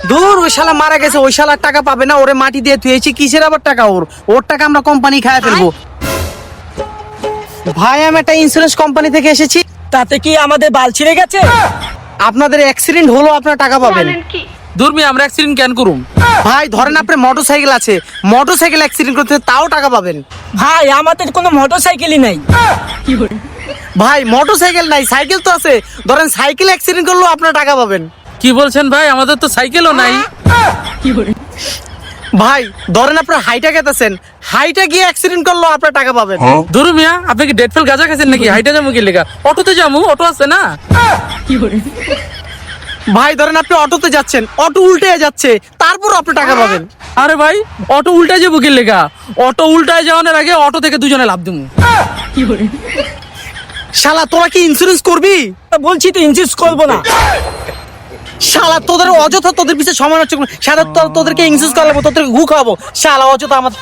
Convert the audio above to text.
দূর ওই শালা মারা গেছে, ওই শালার টাকা পাবে না, ওরে মাটি দিয়ে তুই কিসের আবার টাকা, ওর টাকা আমরা কোম্পানি খায় ফেলবো। ভাই আমি একটা ইন্স্যুরেন্স কোম্পানি থেকে এসেছি। তাতে কি আমাদের বাল ছিঁড়ে গেছে? আপনাদের অ্যাক্সিডেন্ট হলো, আপনার টাকা পাবেন। দূর মিয়া, আমরা অ্যাক্সিডেন্ট কেন করুম? ভাই ধরেন আপনার মোটরসাইকেল আছে, মোটরসাইকেল অ্যাক্সিডেন্ট করতে তাও টাকা পাবেন। ভাই আমাদের কোনো মোটরসাইকেলই নাই। ভাই মোটরসাইকেল নাই, সাইকেল তো আছে, ধরেন সাইকেল অ্যাক্সিডেন্ট করলেও আপনার টাকা পাবেন। কি বলছেন ভাই? আমাদের তো সাইকেলও নাই। ভাই ধরেন আপনার হাইটা গেতেছেন, হাইটা গিয়ে অ্যাক্সিডেন্ট করলেও আপনার টাকা পাবেন। দূর মিয়া, আপনি কি ডেট ফেল গাঁজা খাচ্ছেন নাকি? হাইটা যাবো কি লেগা? অটোতে যাবো, অটো আছে না? ভাই ধরেন আপনি অটোতে যাচ্ছেন, অটো উল্টে যাচ্ছে, তারপর আপনি টাকা পাবেন। আরে ভাই, অটো উল্টায় যাবো কি লেগা? অটো উল্টায় যাওয়ার আগে অটো থেকে দুজনে লাভ দেবো। শালা তোরা কি ইন্স্যুরেন্স করবি? বলছি তো ইনসিস্ট করবো না। শালা তোদের অযথা তোদের পিছে সময় হচ্ছে, শালা তোদেরকে ইন্স্যুরেন্স করাবো, তোদেরকে ঘু খাওয়াবো, শালা অযথা আমার